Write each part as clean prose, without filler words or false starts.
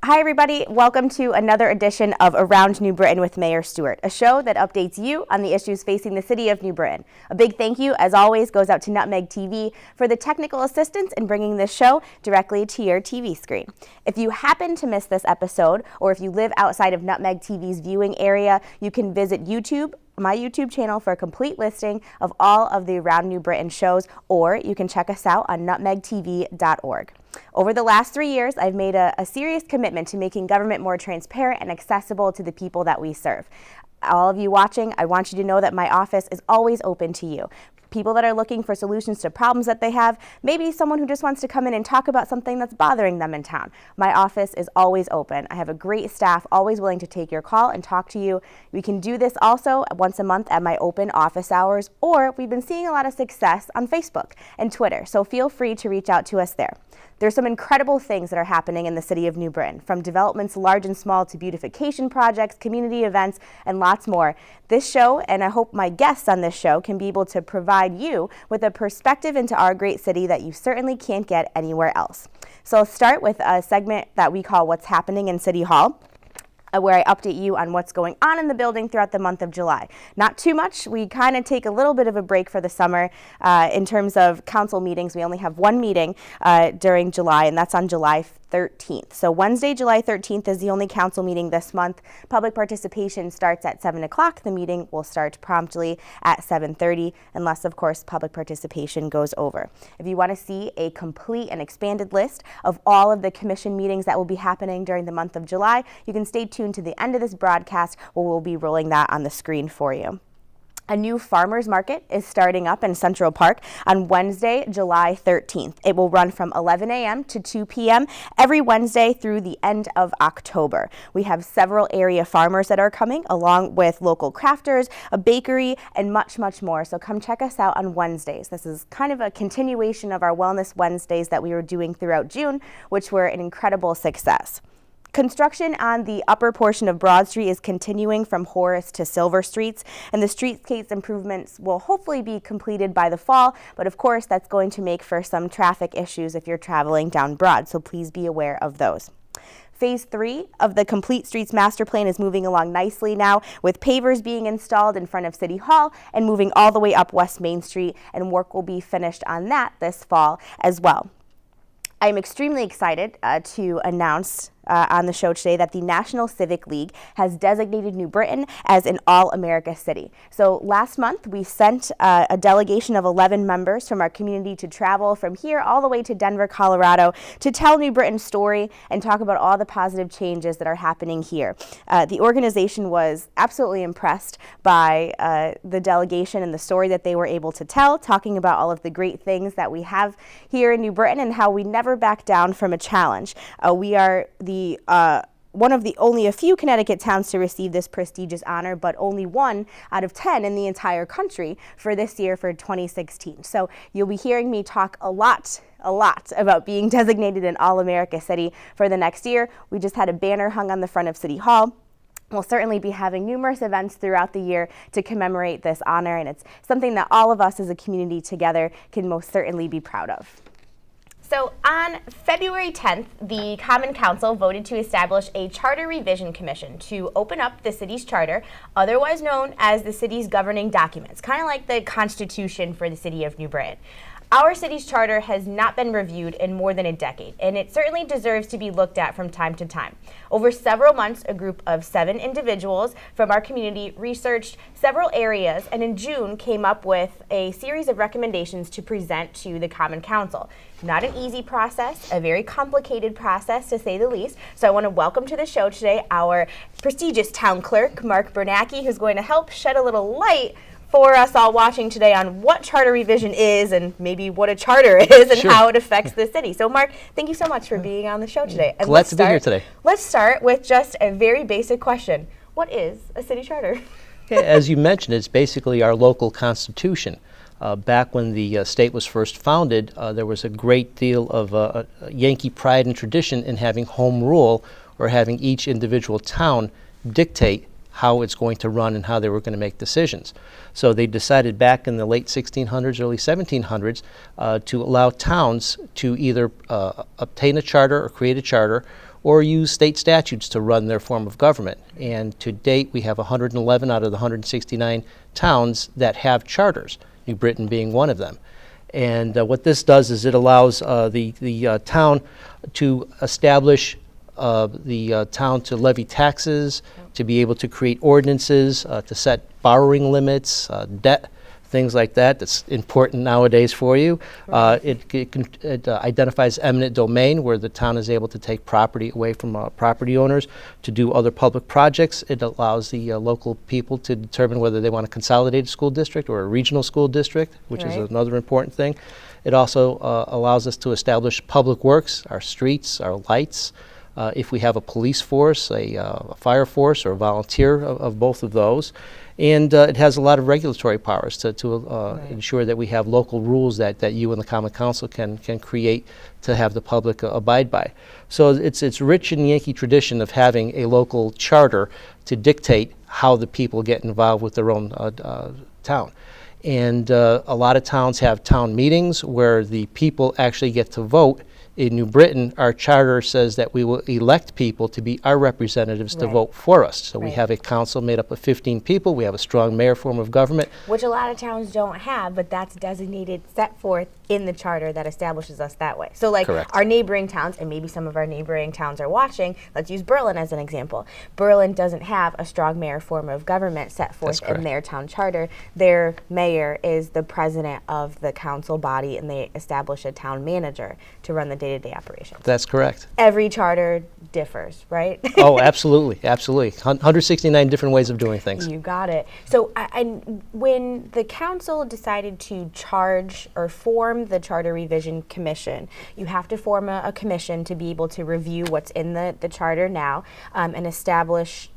Hi everybody, welcome to another edition of Around New Britain with Mayor Stewart, a show that updates you on the issues facing the city of New Britain. A big thank you, as always, goes out to Nutmeg TV for the technical assistance in bringing this show directly to your TV screen. If you happen to miss this episode, or if you live outside of Nutmeg TV's viewing area, you can visit my YouTube channel for a complete listing of all of the Around New Britain shows, or you can check us out on nutmegtv.org. Over the last 3 years, I've made a serious commitment to making government more transparent and accessible to the people that we serve. All of you watching, I want you to know that my office is always open to you. People that are looking for solutions to problems that they have, maybe someone who just wants to come in and talk about something that's bothering them in town. My office is always open. I have a great staff, always willing to take your call and talk to you. We can do this also once a month at my open office hours, or we've been seeing a lot of success on Facebook and Twitter, so feel free to reach out to us there. There's some incredible things that are happening in the city of New Britain, from developments large and small to beautification projects, community events, and lots more. This show, and I hope my guests on this show, can be able to provide you with a perspective into our great city that you certainly can't get anywhere else. So I'll start with a segment that we call What's Happening in City Hall, where I update you on what's going on in the building throughout the month of July. Not too much. We kind of take a little bit of a break for the summer in terms of council meetings. We only have one meeting during July, and that's on July 13th. So Wednesday, July 13th is the only council meeting this month. Public participation starts at 7 o'clock. The meeting will start promptly at 7:30, unless, of course, public participation goes over. If you want to see a complete and expanded list of all of the commission meetings that will be happening during the month of July, you can stay tuned to the end of this broadcast, where we'll be rolling that on the screen for you. A new farmers market is starting up in Central Park on Wednesday, July 13th. It will run from 11 a.m. to 2 p.m. every Wednesday through the end of October. We have several area farmers that are coming, along with local crafters, a bakery, and much, much more. So come check us out on Wednesdays. This is kind of a continuation of our Wellness Wednesdays that we were doing throughout June, which were an incredible success. Construction on the upper portion of Broad Street is continuing from Horace to Silver Streets, and the streetscapes improvements will hopefully be completed by the fall, but of course that's going to make for some traffic issues if you're traveling down Broad, so please be aware of those. Phase 3 of the Complete Streets Master Plan is moving along nicely now, with pavers being installed in front of City Hall and moving all the way up West Main Street, and work will be finished on that this fall as well. I'm extremely excited to announce on the show today that the National Civic League has designated New Britain as an All-America city. So last month we sent a delegation of 11 members from our community to travel from here all the way to Denver, Colorado, to tell New Britain's story and talk about all the positive changes that are happening here. The organization was absolutely impressed by the delegation and the story that they were able to tell, talking about all of the great things that we have here in New Britain and how we never back down from a challenge. We are one of the only a few Connecticut towns to receive this prestigious honor, but only 1 out of 10 in the entire country for this year, for 2016. So you'll be hearing me talk a lot about being designated an All-America city for the next year. We just had a banner hung on the front of City Hall. We'll certainly be having numerous events throughout the year to commemorate this honor, and it's something that all of us as a community together can most certainly be proud of. So on February 10th, the Common Council voted to establish a Charter Revision Commission to open up the city's charter, otherwise known as the city's governing documents, kind of like the Constitution for the city of New Britain. Our city's charter has not been reviewed in more than a decade, and it certainly deserves to be looked at from time to time. Over several months, a group of 7 individuals from our community researched several areas, and in June came up with a series of recommendations to present to the Common Council. Not an easy process, a very complicated process to say the least. So I want to welcome to the show today our prestigious Town Clerk Mark Bernacki, who's going to help shed a little light for us all watching today on what charter revision is and maybe what a charter is and how it affects the city. So Mark, thank you so much for being on the show today. And glad to be here today. Let's start with just a very basic question. What is a city charter? Yeah, as you mentioned, it's basically our local constitution. Back when the state was first founded, there was a great deal of Yankee pride and tradition in having home rule, or having each individual town dictate how it's going to run and how they were going to make decisions. So they decided back in the late 1600s, early 1700s, to allow towns to either obtain a charter or create a charter or use state statutes to run their form of government. And to date, we have 111 out of the 169 towns that have charters, New Britain being one of them. And what this does is it allows the town to establish the town to levy taxes, to be able to create ordinances, to set borrowing limits, debt, things like that. That's important nowadays for you. It identifies eminent domain, where the town is able to take property away from property owners to do other public projects. It allows the local people to determine whether they want a consolidated school district or a regional school district, which is another important thing. It also allows us to establish public works, our streets, our lights. If we have a police force, a fire force, or a volunteer of both of those. And it has a lot of regulatory powers to ensure that we have local rules that you and the Common Council can create to have the public abide by. So it's rich in the Yankee tradition of having a local charter to dictate how the people get involved with their own town. And a lot of towns have town meetings where the people actually get to vote. In New Britain, our charter says that we will elect people to be our representatives to vote for us. So we have a council made up of 15 people. We have a strong mayor form of government. Which a lot of towns don't have, but that's designated, set forth in the charter that establishes us that way. So like our neighboring towns, and maybe some of our neighboring towns are watching, let's use Berlin as an example. Berlin doesn't have a strong mayor form of government set forth in their town charter. Their mayor is the president of the council body, and they establish a town manager to run the day-to-day operations. That's correct. Every charter differs, right? Oh, absolutely, absolutely. 169 different ways of doing things. You got it. So when the council decided to charge or form the Charter Revision Commission, you have to form a commission to be able to review what's in the charter now and establish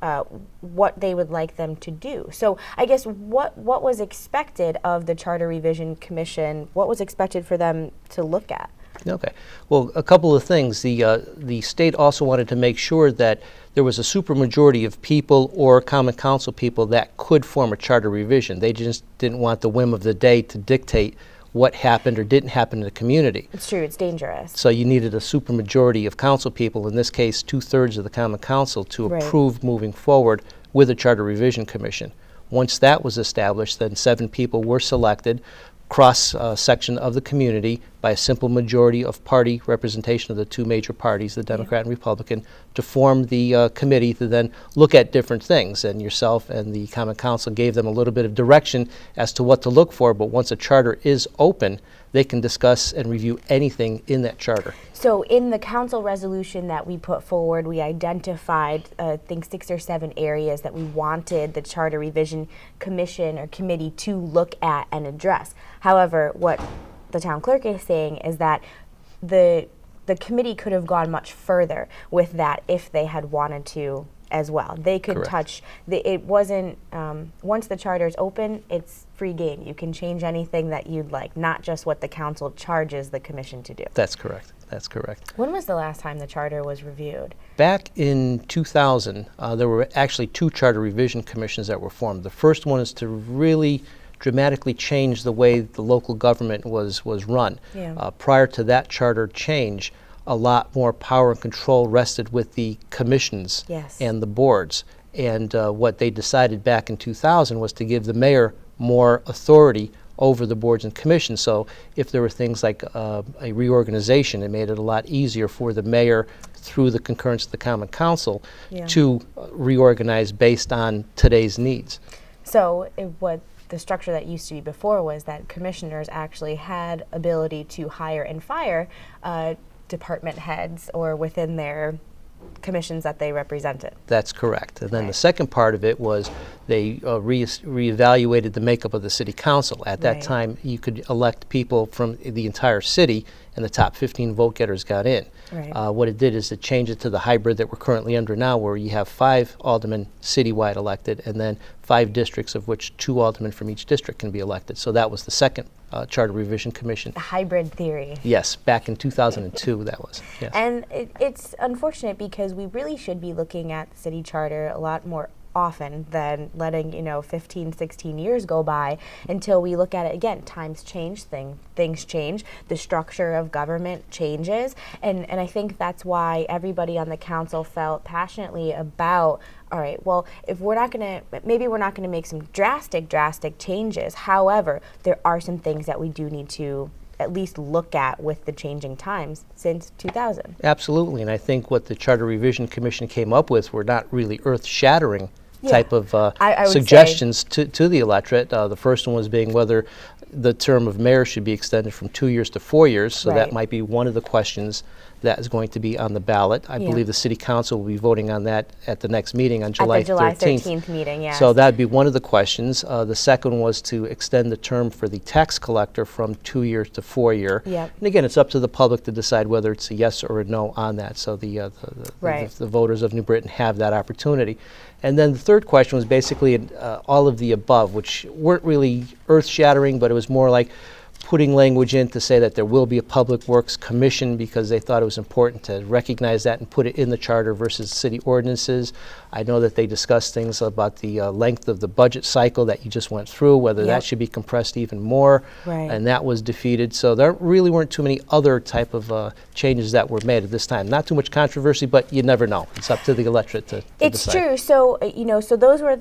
what they would like them to do. So I guess what was expected of the Charter Revision Commission? What was expected for them to look at? Okay. Well, a couple of things. The state also wanted to make sure that there was a supermajority of people or Common Council people that could form a charter revision. They just didn't want the whim of the day to dictate what happened or didn't happen in the community. It's true. It's dangerous. So you needed a supermajority of council people, in this case 2/3 of the Common Council, to approve moving forward with a Charter Revision Commission. Once that was established, then 7 people were selected, cross-section of the community, by a simple majority of party representation of the 2 major parties, the Democrat and Republican, to form the committee to then look at different things. And yourself and the Common Council gave them a little bit of direction as to what to look for, but once a charter is open, they can discuss and review anything in that charter. So in the council resolution that we put forward, we identified, I think, 6 or 7 areas that we wanted the Charter Revision Commission or committee to look at and address. However, what the town clerk is saying is that the committee could have gone much further with that if they had wanted to as well. They could touch, it wasn't, once the charter is open, it's free game. You can change anything that you'd like, not just what the council charges the commission to do. That's correct. That's correct. When was the last time the charter was reviewed? Back in 2000, there were actually 2 charter revision commissions that were formed. The first one is to really dramatically change the way the local government was run. Prior to that charter change, a lot more power and control rested with the commissions and the boards. And what they decided back in 2000 was to give the mayor more authority over the boards and commissions. So if there were things like a reorganization, it made it a lot easier for the mayor, through the concurrence of the Common Council, to reorganize based on today's needs. So what the structure that used to be before was that commissioners actually had ability to hire and fire department heads or within their commissions that they represented. That's correct. And then the second part of it was they reevaluated the makeup of the city council. At that time, you could elect people from the entire city, and the top 15 vote getters got in. What it did is it changed it to the hybrid that we're currently under now, where you have 5 aldermen citywide elected, and then 5 districts, of which 2 aldermen from each district can be elected. So that was the second Charter Revision Commission. The hybrid theory. Yes, back in 2002 that was. Yes. And it's unfortunate because we really should be looking at the city charter a lot more often than letting 15, 16 years go by until we look at it again. Times change, things change, the structure of government changes, and I think that's why everybody on the council felt passionately about, all right, well, if maybe we're not gonna make some drastic changes. However, there are some things that we do need to at least look at with the changing times since 2000. Absolutely, and I think what the Charter Revision Commission came up with were not really earth-shattering type of I would suggestions to the electorate. The first one was being whether the term of mayor should be extended from 2 years to 4 years, so that might be one of the questions that is going to be on the ballot. I believe the City Council will be voting on that at the next meeting on July 13th. At the July 13th meeting, yes. So that would be one of the questions. The second was to extend the term for the tax collector from 2 years to 4 year. Yep. And again, it's up to the public to decide whether it's a yes or a no on that. So the voters of New Britain have that opportunity. And then the third question was basically all of the above, which weren't really earth-shattering, but it was more like putting language in to say that there will be a Public Works Commission because they thought it was important to recognize that and put it in the charter versus city ordinances. I know that they discussed things about the length of the budget cycle that you just went through, whether that should be compressed even more, and that was defeated. So there really weren't too many other type of changes that were made at this time. Not too much controversy, but you never know. It's up to the electorate to It's decide. true. So so those were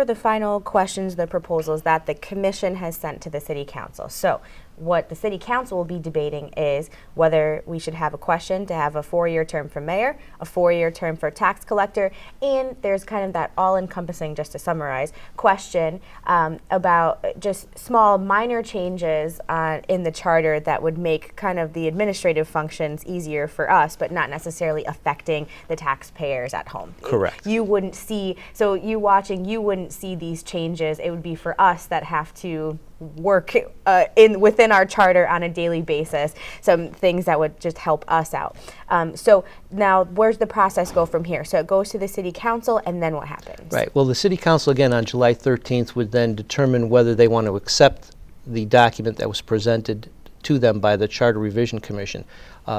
the final questions, the proposals that the commission has sent to the city council. So what the city council will be debating is whether we should have a question to have a 4-year term for mayor, a 4-year term for tax collector, and there's kind of that all-encompassing, just to summarize, question about just small minor changes in the charter that would make kind of the administrative functions easier for us, but not necessarily affecting the taxpayers at home. Correct. You wouldn't see, so you watching, you wouldn't see these changes. It would be for us that have to work within our charter on a daily basis, some things that would just help us out. So now where's the process go from here? So it goes to the city council, and then what happens? Right. Well, the city council, again, on July 13th would then determine whether they want to accept the document that was presented to them by the Charter Revision Commission.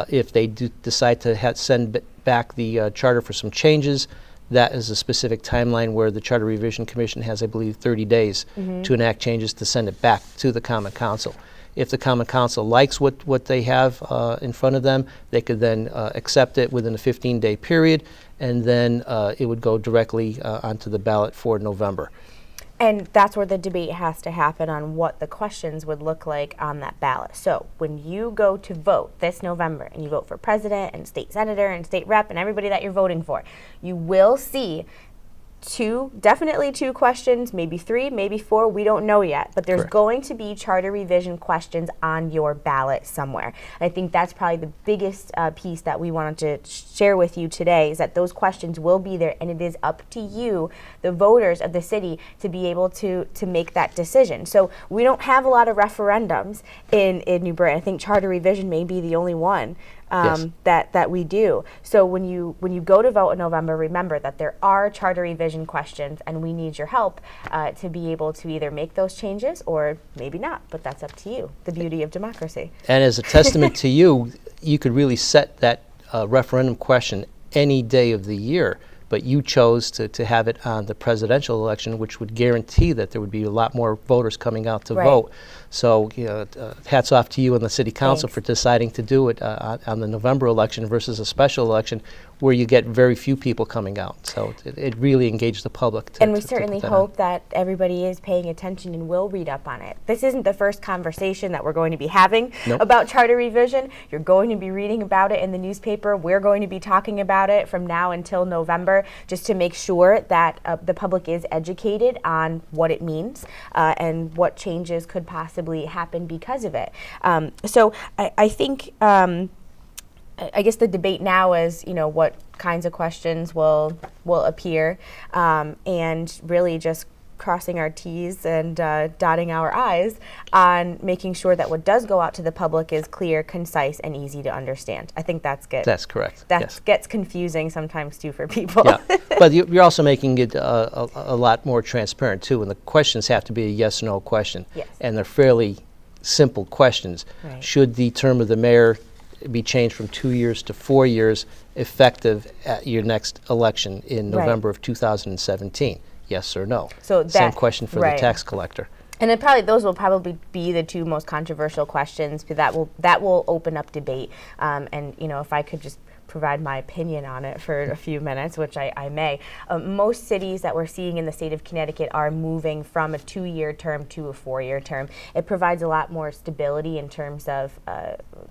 If they decide to send back the charter for some changes, that is a specific timeline where the Charter Revision Commission has, I believe, 30 days to enact changes to send it back to the Common Council. If the Common Council likes what they have in front of them, they could then accept it within a 15-day period, and then it would go directly onto the ballot for November. And that's where the debate has to happen on what the questions would look like on that ballot. So when you go to vote this November and you vote for president and state senator and state rep and everybody that you're voting for, you will see definitely two questions, maybe 3, maybe 4, we don't know yet, but there's going to be charter revision questions on your ballot somewhere. And I think that's probably the biggest piece that we wanted to share with you today, is that those questions will be there, and it is up to you, the voters of the city, to be able to make that decision. So we don't have a lot of referendums in New Britain. I think charter revision may be the only one that we do. So when you go to vote in November, remember that there are charter revision questions, and we need your help to be able to either make those changes or maybe not, but that's up to you, the beauty of democracy. And as a testament to you, you could really set that referendum question any day of the year, but you chose to have it on the presidential election, which would guarantee that there would be a lot more voters coming out to vote. So hats off to you and the city council for deciding to do it on the November election versus a special election where you get very few people coming out. So it really engaged the public. And we certainly hope that everybody is paying attention and will read up on it. This isn't the first conversation that we're going to be having about charter revision. You're going to be reading about it in the newspaper. We're going to be talking about it from now until November, just to make sure that the public is educated on what it means and what changes could possibly happen because of it. So I think I guess the debate now is, what kinds of questions will appear, and really just crossing our T's and dotting our I's on making sure that what does go out to the public is clear, concise, and easy to understand. I think that's good. That's correct. That gets confusing sometimes too for people. Yeah, but you're also making it a lot more transparent too, and the questions have to be a yes/no question, and they're fairly simple questions. Should the term of the mayor be changed from 2 years to 4 years, effective at your next election in November of 2017. Yes or no? So same question for the tax collector. And those will probably be the two most controversial questions that will open up debate. And if I could just provide my opinion on it for a few minutes, which I may. Most cities that we're seeing in the state of Connecticut are moving from a 2-year term to a 4-year term. It provides a lot more stability in terms of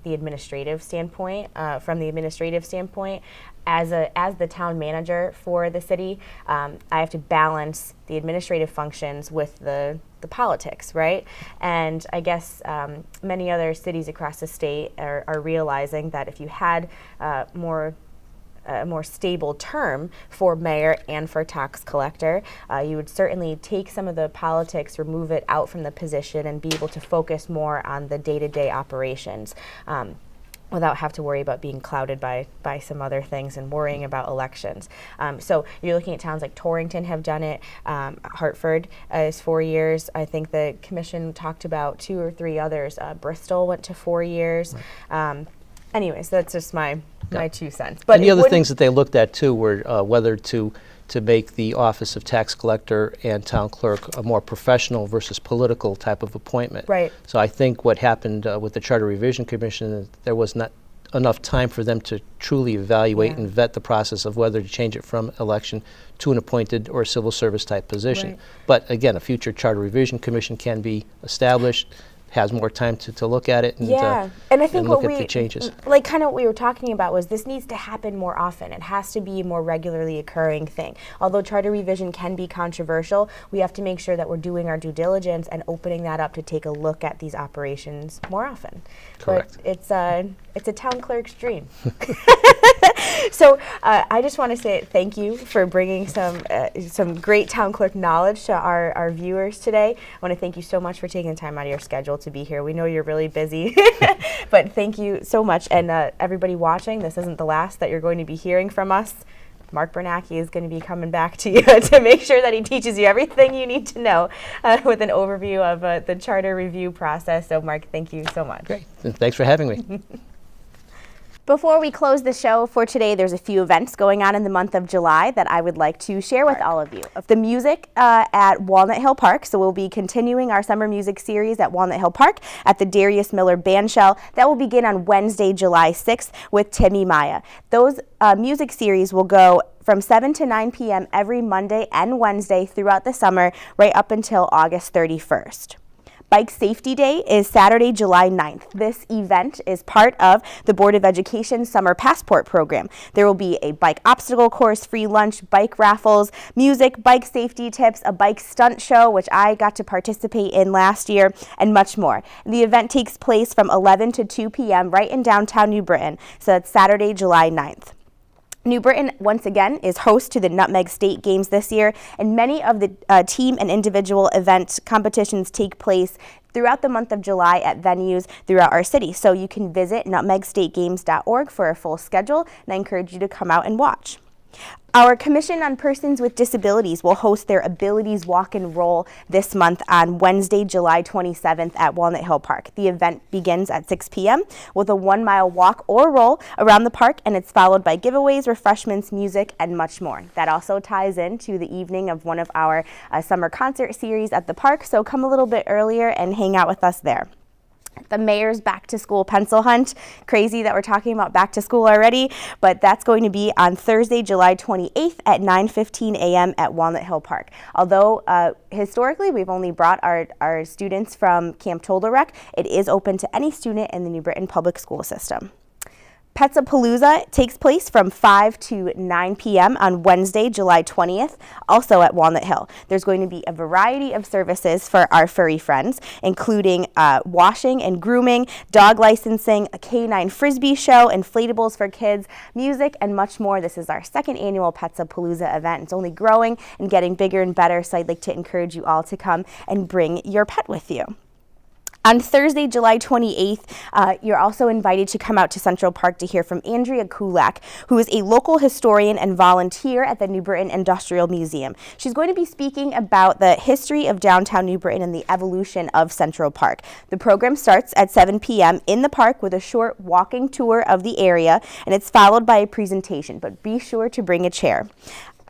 the administrative standpoint. From the administrative standpoint, as the town manager for the city, I have to balance the administrative functions with the politics, right? And I guess many other cities across the state are realizing that if you had a more stable term for mayor and for tax collector, you would certainly take some of the politics, remove it out from the position, and be able to focus more on the day-to-day operations. Without have to worry about being clouded by some other things and worrying about elections. So you're looking at towns like Torrington have done it. Hartford is 4 years. I think the commission talked about 2 or 3 others. Bristol went to 4 years. Right. Anyways, that's just my 2 cents. But and the other things that they looked at too were whether to make the office of tax collector and town clerk a more professional versus political type of appointment. Right. So I think what happened with the Charter Revision Commission, there was not enough time for them to truly evaluate and vet the process of whether to change it from election to an appointed or civil service type position. Right. But again, a future Charter Revision Commission can be established, has more time to look at it and I think look at the changes. Like kind of what we were talking about was this needs to happen more often. It has to be a more regularly occurring thing. Although charter revision can be controversial, we have to make sure that we're doing our due diligence and opening that up to take a look at these operations more often. Correct. But it's a town clerk's dream. So I just want to say thank you for bringing some great town clerk knowledge to our viewers today. I want to thank you so much for taking the time out of your schedule to be here. We know you're really busy, but thank you so much. And everybody watching, this isn't the last that you're going to be hearing from us. Mark Bernacki is going to be coming back to you to make sure that he teaches you everything you need to know with an overview of the charter review process. So Mark, thank you so much. Great. Thanks for having me. Before we close the show for today, there's a few events going on in the month of July that I would like to share with all of you. The music at Walnut Hill Park, so we'll be continuing our summer music series at Walnut Hill Park at the Darius Miller Bandshell. That will begin on Wednesday, July 6th with Timmy Maya. Those music series will go from 7 to 9 p.m. every Monday and Wednesday throughout the summer, right up until August 31st. Bike Safety Day is Saturday, July 9th. This event is part of the Board of Education Summer Passport Program. There will be a bike obstacle course, free lunch, bike raffles, music, bike safety tips, a bike stunt show, which I got to participate in last year, and much more. The event takes place from 11 to 2 p.m. right in downtown New Britain, so that's Saturday, July 9th. New Britain, once again, is host to the Nutmeg State Games this year, and many of the team and individual event competitions take place throughout the month of July at venues throughout our city. So you can visit nutmegstategames.org for a full schedule, and I encourage you to come out and watch. Our Commission on Persons with Disabilities will host their Abilities Walk and Roll this month on Wednesday, July 27th at Walnut Hill Park. The event begins at 6 p.m. with a 1-mile walk or roll around the park, and it's followed by giveaways, refreshments, music, and much more. That also ties into the evening of one of our summer concert series at the park, so come a little bit earlier and hang out with us there. The Mayor's Back to School Pencil Hunt. Crazy that we're talking about back to school already, but that's going to be on Thursday, July 28th at 9:15 a.m. at Walnut Hill Park. Although historically we've only brought our students from Camp Tolderek, it is open to any student in the New Britain public school system. Petsapalooza takes place from 5 to 9 p.m. on Wednesday, July 20th, also at Walnut Hill. There's going to be a variety of services for our furry friends, including washing and grooming, dog licensing, a canine frisbee show, inflatables for kids, music, and much more. This is our second annual Petsapalooza event. It's only growing and getting bigger and better, so I'd like to encourage you all to come and bring your pet with you. On Thursday, July 28th, you're also invited to come out to Central Park to hear from Andrea Kulak, who is a local historian and volunteer at the New Britain Industrial Museum. She's going to be speaking about the history of downtown New Britain and the evolution of Central Park. The program starts at 7 p.m. in the park with a short walking tour of the area, and it's followed by a presentation, but be sure to bring a chair.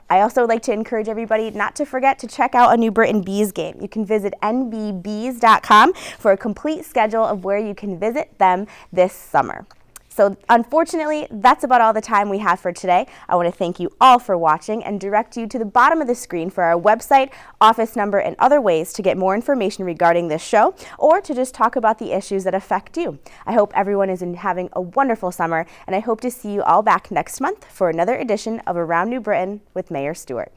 I also like to encourage everybody not to forget to check out a New Britain Bees game. You can visit nbbees.com for a complete schedule of where you can visit them this summer. So unfortunately, that's about all the time we have for today. I want to thank you all for watching and direct you to the bottom of the screen for our website, office number, and other ways to get more information regarding this show or to just talk about the issues that affect you. I hope everyone is having a wonderful summer, and I hope to see you all back next month for another edition of Around New Britain with Mayor Stewart.